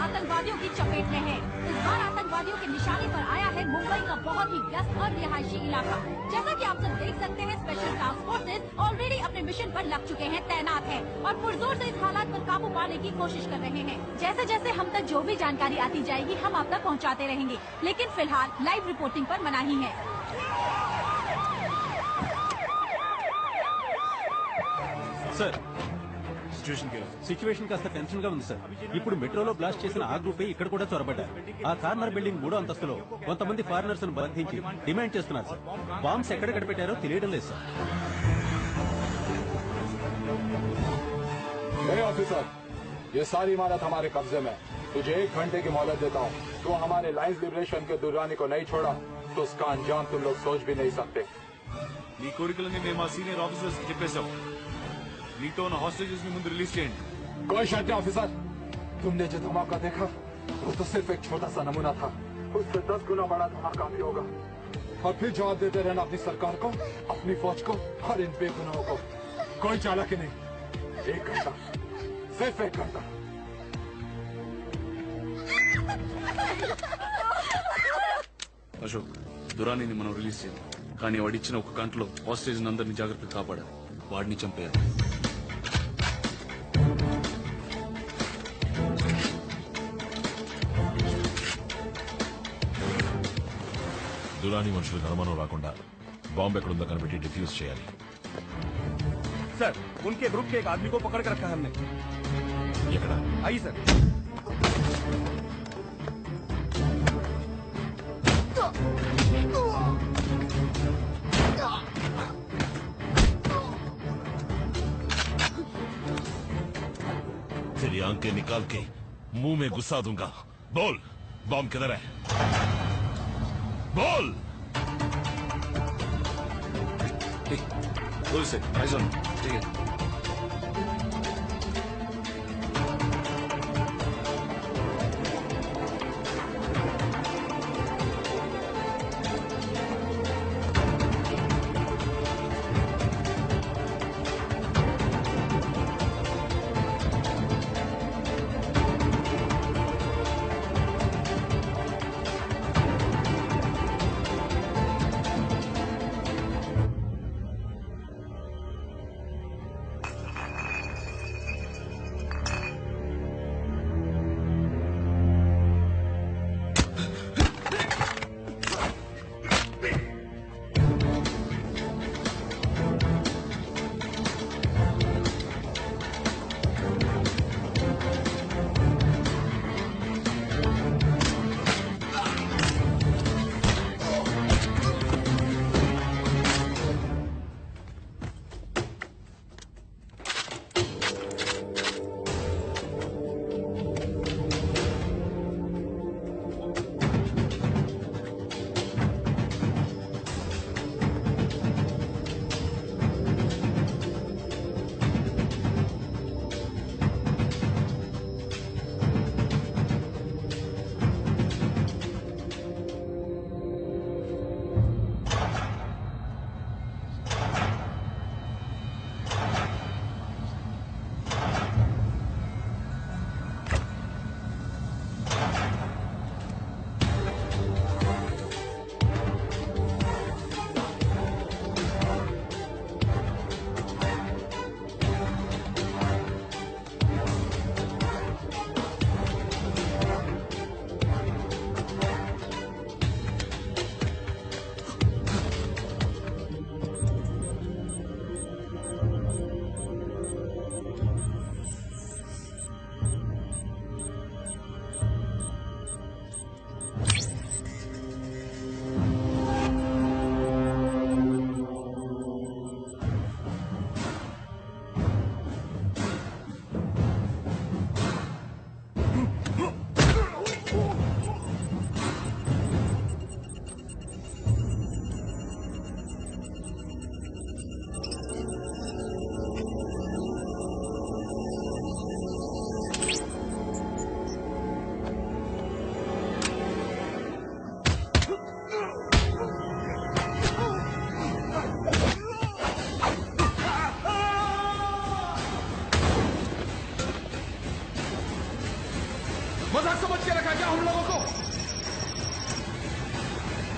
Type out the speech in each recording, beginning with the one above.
आतंकवादियों की चपेट में है। इस बार आतंकवादियों के निशाने पर आया है मुंबई का बहुत ही व्यस्त और रिहायशी इलाका। जैसा कि आप सब देख सकते हैं, स्पेशल टास्क फोर्सेज ऑलरेडी अपने मिशन पर लग चुके हैं, तैनात हैं और पुरजोर से इस हालात पर काबू पाने की कोशिश कर रहे हैं। जैसे जैसे हम तक जो भी जानकारी आती जाएगी हम आप तक पहुंचाते रहेंगे, लेकिन फिलहाल लाइव रिपोर्टिंग पर मनाही है। సార్ సిచ్యువేషన్ కాస్త టెన్షన్ గా ఉంది సార్. ఇప్పుడు మెట్రోలో బ్లాస్ట్ చేసిన ఆ గ్రూపే ఇక్కడ కూడా చొరబడ్డారు. ఆ కార్నర్ బిల్డింగ్ 3వ అంతస్తులో కొంతమంది ఫారినర్స్ ను బంధించి డిమాండ్ చేస్తున్నారు సార్. బాంబ్స్ ఎక్కడ పెట్టారో తెలియడం లేదు సార్. ऑफिसर, ये सारी इमारत हमारे कब्जे में। तुझे 1 घंटे की मोहलत देता हूँ। तो हमारे लाइन्स लिबरेशन के दुर्रानी को नहीं छोड़ा तो उसका अंजाम तुम लोग सोच भी नहीं सकते। నీ కోరికలని మేము మా సీనియర్ ఆఫీసర్స్ చెప్పేశాం. నీతో ఉన్న హాస్టేజెస్ ని ముందు రిలీజ్ చేయండి. कोई शक नहीं ऑफिसर, तुमने जो धमाका देखा वो तो सिर्फ एक छोटा सा नमूना था। उससे 10 गुना बड़ा धमाका भी होगा। और फिर जवाब देते रहना अपनी सरकार को, अपनी फौज को और इन बेगुनाहों को। कोई चालाकी नहीं, 1 घंटा, सिर्फ 1 घंटा। అశోక్, దురానీని మనం రిలీజ్ చేయాలి, కానీ వాడిచ్చిన ఒక గంటలో హాస్టేజ్ అందరినీ జాగ్రత్తగా కాపాడాలి. వాడిని చంపేయాలి. దురాని మనుషులకు అనుమానం రాకుండా బాంబు ఎక్కడుందో కనిపెట్టి డిఫ్యూజ్ చేయాలి. सर, उनके ग्रुप के एक आदमी को पकड़ कर रखा है हमने. ఎక్కడ? आइए सर. तेरी आंखें निकाल के मुंह में घुसा दूंगा. बोल, बॉम्ब किधर है? बोल. बोल से ऐसा ठीक है.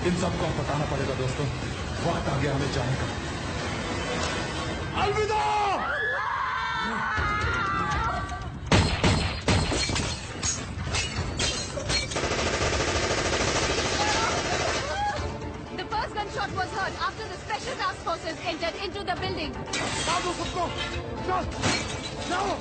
इन सबको बताना पड़ेगा दोस्तों, वक्त आ गया हमें जाने का। अलविदा। The first gunshot was heard after the special task forces entered into the building. भागो सबको, चल, जाओ।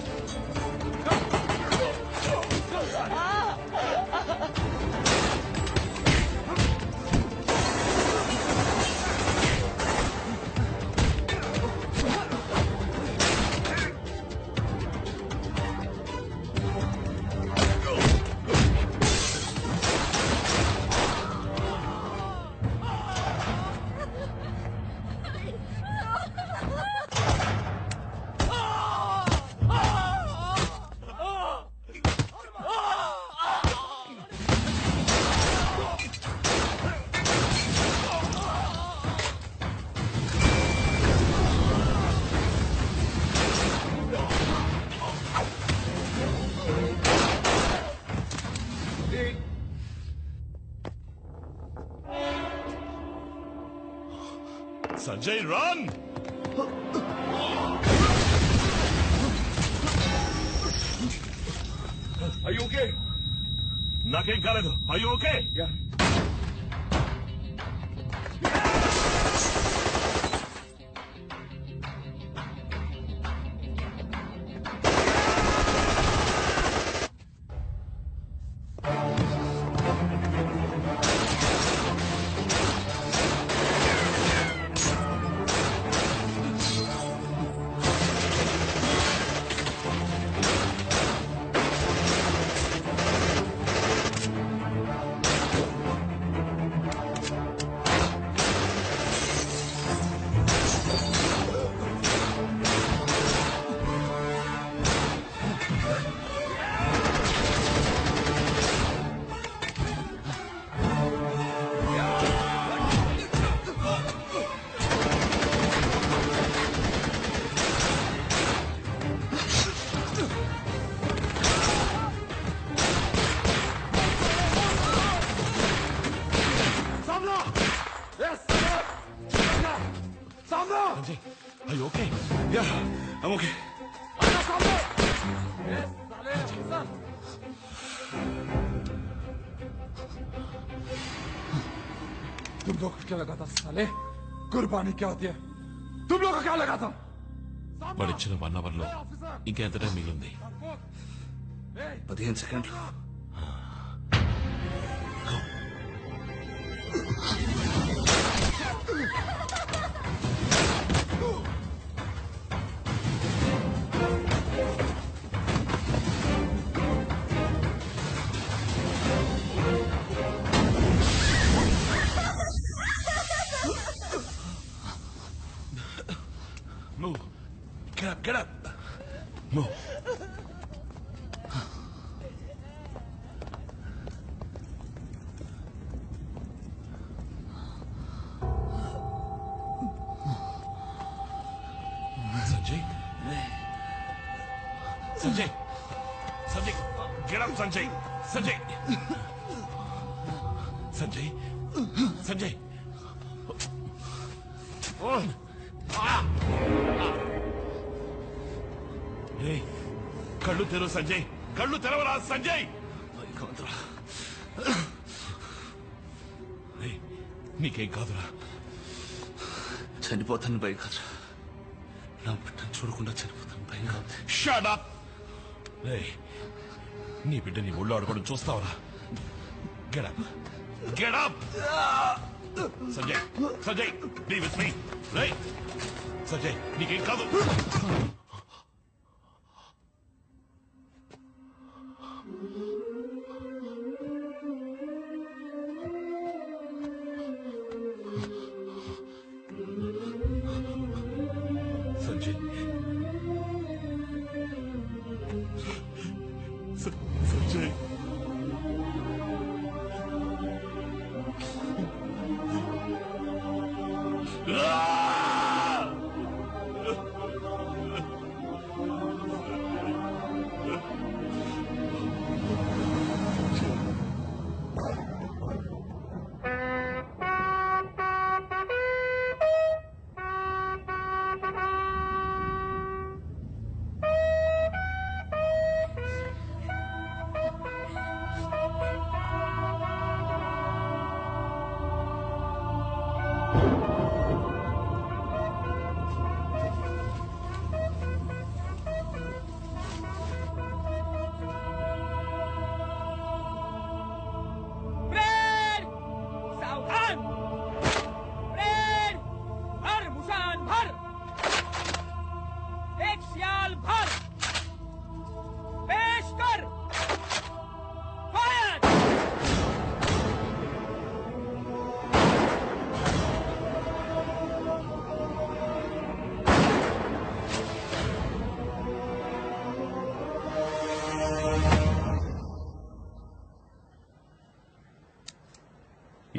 Sanjay, run! Are you okay? నాకేం కాలేదు. Are you okay? Yeah. Sanjay, are you okay? Yeah, I'm okay. तुम लोग को क्या लगा था साले? कुर्बानी क्या होती है? तुम लोग को क्या लगा था? వాడిచ్చిన 1 అవర్ లో ఇంకెంత టైం మిగిలింది? 15 సెకండ్లు. Move. Get up. Move. Sanjay. Get up, Sanjay. Sanjay. Oh. Hey, కళ్ళు తెరవు సంజయ్, కళ్ళు తెరవరా సంజయ్. నీకేం కాదురా. చనిపోతాను భయం కాదురా, నా బిడ్డను చూడకుండా చనిపోతాను భయం కాదు. Shut up. నీ బిడ్డని ఒళ్ళు ఆడుకోవడం చూస్తావరా? Get up. Sanjay, be with me. Sanjay, నీకేం కాదు. సంజయ్, సంజయ్.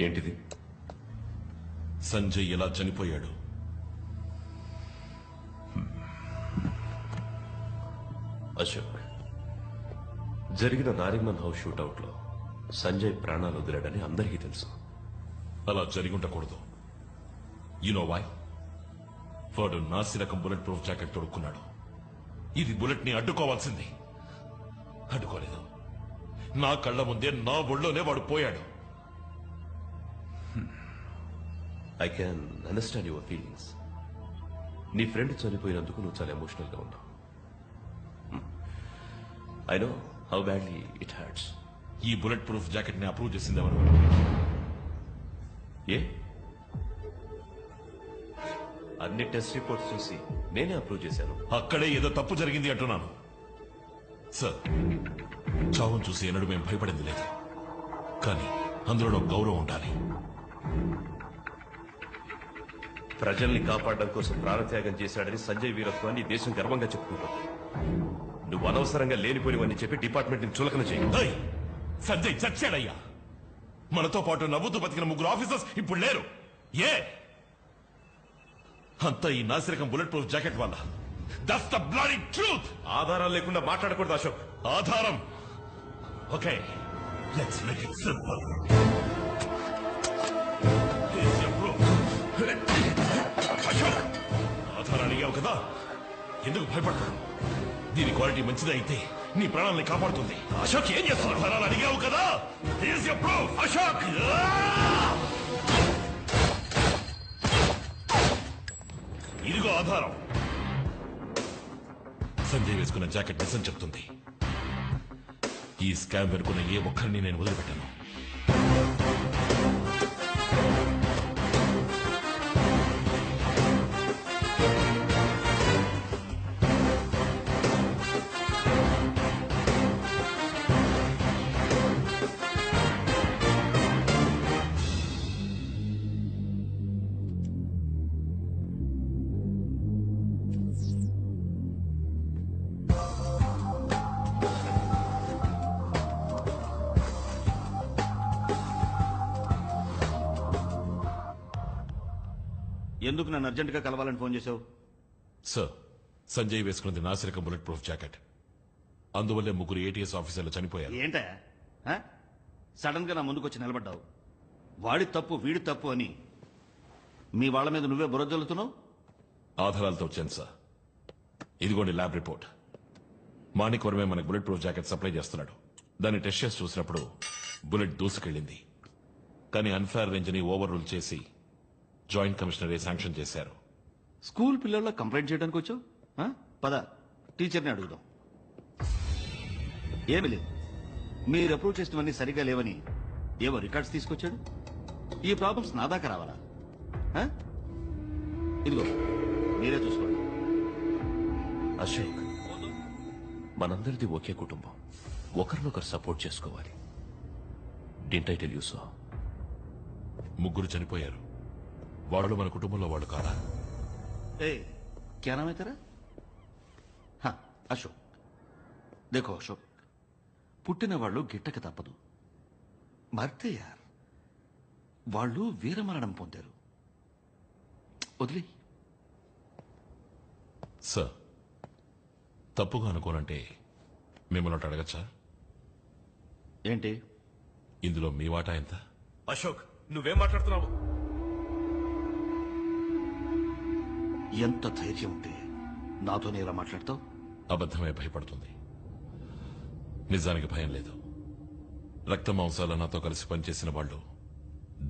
ఏంటిది? సంజయ్ ఎలా చనిపోయాడు? అశోక్, జరిగిన నారిమన్ హౌస్ షూటౌట్ లో సంజయ్ ప్రాణాలు వదిలాడని అందరికీ తెలుసు. అలా జరిగి ఉండకూడదు. No why? వాడు నాసిరకం బుల్లెట్ ప్రూఫ్ జాకెట్ తొడుక్కున్నాడు. ఇది బుల్లెట్ ని అడ్డుకోవాల్సింది. అడ్డుకోలేదు. నా కళ్ళ ముందే నా ఒళ్ళోనే వాడు పోయాడు. I can understand your feelings. నీ ఫ్రెండ్ చనిపోయినందుకు నువ్వు చాలా ఎమోషనల్ గా ఉన్నావు. I know how badly it hurts. ఈ బుల్లెట్ ప్రూఫ్ జాకెట్ ని అప్రూవ్ చేసింది ఎవరు? ఏ? అన్ని టెస్ట్ రిపోర్ట్స్ చూసి నేనే అప్రూవ్ చేశాను. అక్కడే ఏదో తప్పు జరిగింది అంటున్నాను. సార్, చావును చూసి ఎన్నడూ మేము భయపడింది లేదు. కానీ అందులో గౌరవం ఉండాలి. ప్రజల్ని కాపాడడం కోసం ప్రాణత్యాగం చేశాడని సంజయ్ వీరత్వాన్ని దేశం గర్వంగా చెప్పుకుంటుంది. నువ్వు అనవసరంగా లేనిపోయినవని చెప్పి డిపార్ట్మెంట్ ని చులకన చేయి. సంజయ్ చచ్చాడయ్యా. మనతో పాటు నవ్వుతూ బతికిన 3 ఆఫీసర్స్ ఇప్పుడు లేరు. ఏ అంతా ఈ నాసిరకం బుల్లెట్ ప్రూఫ్ జాకెట్ వల్ల. That's the bloody truth. ఆధారాలు లేకుండా మాట్లాడకూడదు అశోక్. ఆధారం. Okay, let's make it simple. Ashok, ఆధారాలు అడిగావు కదా, ఎందుకు భయపడతావు? దీని క్వాలిటీ మంచిది అయితే నీ ప్రాణాలని కాపాడుతుంది. అశోక్, ఏం చేస్తున్నావు? ఆధారాలు అడిగావు కదా, హియర్స్ యువర్ ప్రూఫ్. అశోక్, ఇదిగో ఆధారం. సంజయ్ వేసుకున్న జాకెట్ నిజం చెప్తుంది. ఈ స్కామ్ వెనుకున్న ఏ ఒక్కరిని నేను వదిలిపెట్టాను. ఎందుకు నన్ను అర్జెంటుగా కలవాలని ఫోన్ చేశావు? సార్, సంజయ్ వేసుకున్నది నాసిరకం బుల్లెట్ ప్రూఫ్ జాకెట్. అందువల్లే 3 ATS ఆఫీసర్లు చనిపోయారు. ఏంటా సడన్ గా నా ముందుకొచ్చి నిలబడ్డావు? వాడి తప్పు వీడి తప్పు అని మీ వాళ్ళ మీద నువ్వే బురద జల్లుతున్నావు. ఆధారాలతో వచ్చాను సార్. ఇదిగోండి ల్యాబ్ రిపోర్ట్. మాణిక్ వర్మే మనకు బుల్లెట్ ప్రూఫ్ జాకెట్ సప్లై చేస్తున్నాడు. దాన్ని టెస్ట్ చేసి చూసినప్పుడు బుల్లెట్ దూసుకెళ్ళింది. కానీ అన్ఫేర్ రేంజ్ ని ఓవర్ రూల్ చేసి జాయింట్ కమిషనరే శాంక్షన్ చేశారు. స్కూల్ పిల్లల్లో కంప్లైంట్ చేయడానికి వచ్చావు? పద, టీచర్ని అడుగుదాం. ఏమి లేదు, మీరు అప్రూవ్ చేసినవన్నీ సరిగా లేవని ఏవో రికార్డ్స్ తీసుకొచ్చాడు. ఈ ప్రాబ్లమ్స్ నా దాకా రావాలా? ఇదిగో మీరే చూసుకోండి. అశోక్, మనందరిది ఒకే కుటుంబం. ఒకరినొకరు సపోర్ట్ చేసుకోవాలి. Didn't I tell you so? 3 చనిపోయారు. వాళ్ళు మన కుటుంబంలో వాళ్ళు కాదా? क्या नाम है तेरा? हाँ, అశోక్. देखो అశోక్, పుట్టిన వాళ్ళు గిట్టక తప్పదు. మర్తే యార్, వాళ్ళు వీరమరణం పొందారు. వదిలే. సార్, తప్పుగా అనుకోనంటే మిమ్మల్ని ఒకటి అడగచ్చా? ఏంటి? ఇందులో మీ వాటా ఎంత? అశోక్, నువ్వేం మాట్లాడుతున్నావు? ఎంత ధైర్యం ఉంటే నాతోనే ఇలా మాట్లాడతావు? అబద్ధమే భయపడుతుంది. నిజానికి భయం లేదు. రక్త మాంసాల నాతో కలిసి పనిచేసిన వాళ్ళు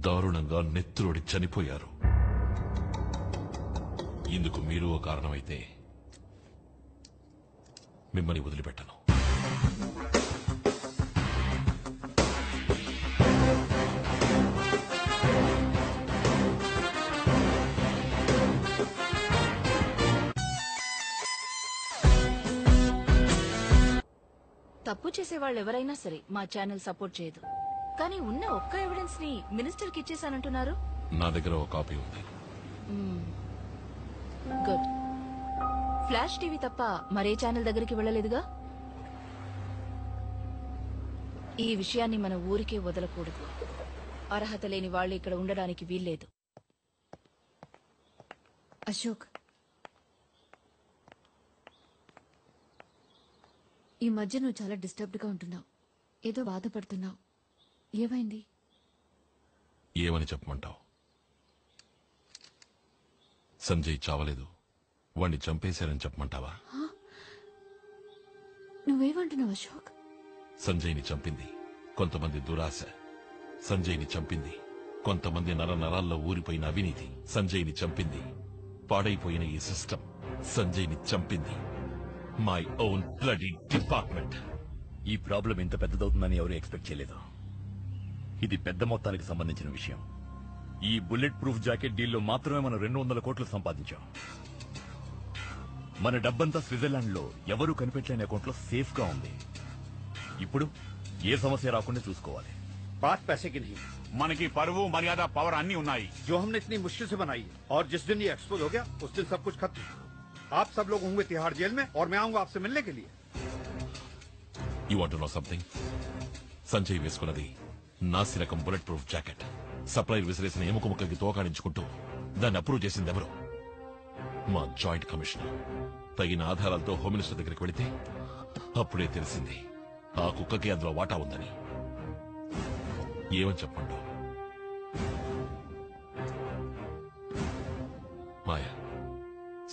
దారుణంగా నెత్తురోడి చనిపోయారు. ఇందుకు మీరు ఓ కారణమైతే మిమ్మల్ని వదిలిపెట్టను. తప్పు చేసే వాళ్ళు ఎవరైనా సరే మా ఛానల్ సపోర్ట్ చేయదు. కానీ ఉన్న ఒక్క ఎవిడెన్స్ ని మినిస్టర్ కి ఇచ్చేసానంటున్నారు. నా దగ్గర ఒక కాపీ ఉంది. గుడ్. ఫ్లాష్ టీవీ తప్ప మరే ఛానల్ దగ్గరికి వెళ్ళలేదుగా. ఈ విషయాన్ని మన ఊరికే వదలకూడదు. అర్హత లేని వాళ్ళు ఇక్కడ ఉండడానికి వీల్లేదు. అశోక్, ఈ మధ్య నువ్వు చాలా డిస్టర్బ్డ్ గా ఉంటున్నావు. ఏదో బాధపడుతున్నావు. ఏమైంది? ఏమని చెప్పమంటావు? సంజయ్ చావలేదు, వాణ్ణి చంపేశారని చెప్పమంటావా? నువ్వేమంటున్నావు అశోక్? సంజయ్ని చంపింది కొంతమంది దురాశ. సంజయ్ని చంపింది కొంతమంది నరాల్లో ఊరిపోయిన అవినీతి. సంజయ్ని చంపింది పాడైపోయిన ఈ సిస్టమ్. సంజయ్ని చంపింది మై ఓన్ బ్లడీ డిపార్ట్మెంట్. ఈ ప్రాబ్లం ఇంత పెద్దదవుతుందని ఎవరు ఎక్స్పెక్ట్ చేయలేదు. ఇది పెద్ద మొత్తానికి సంబంధించిన విషయం. ఈ బుల్లెట్ ప్రూఫ్ జాకెట్ డీల్లో మాత్రమే మనం 200 కోట్లు సంపాదించాం. మన డబ్బంతా స్విట్జర్లాండ్ లో ఎవరూ కనిపెట్టలేని అకౌంట్ లో సేఫ్ గా ఉంది. ఇప్పుడు ఏ సమస్య రాకుండా చూసుకోవాలి. बात पैसे की नहीं, మనకి పరువు మర్యాద పవర్ అన్ని ఉన్నాయి. जो हमने इतनी मुश्किल से बनाई है, और जिस दिन ये एक्सपोज हो गया उस दिन सब कुछ खत्म. आप सब लोग होंगे तिहाड़ जेल में और मैं आऊंगा आपसे मिलने के लिए. You want to know something? Sanjay వేసుకున్నది నాసి రకం బుల్లెట్ ప్రూఫ్ జాకెట్. సప్లైర్ విసిరేసిన ఎముక ముక్కకి తోకాడించుకుంటూ దాన్ని అప్రూవ్ చేసింది ఎవరు? మా జాయింట్ కమిషనర్. తగిన ఆధారాలతో హోమ్ మినిస్టర్ దగ్గరికి వెళితే అప్పుడే తెలిసింది ఆ కుక్కకి అందులో వాటా ఉందని. ఏమని చెప్పండు? మాయా,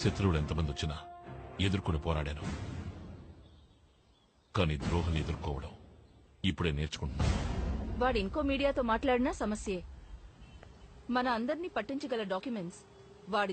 శత్రువులు ఎంతమంది వచ్చినా ఎదుర్కొని పోరాడాను, కానీ ద్రోహుని ఎదుర్కోవడం ఇప్పుడే నేర్చుకుంటున్నాను. వాడు ఇంకో మీడియాతో మాట్లాడినా సమస్యే. మన అందరినీ పట్టించగల డాక్యుమెంట్స్ వాడి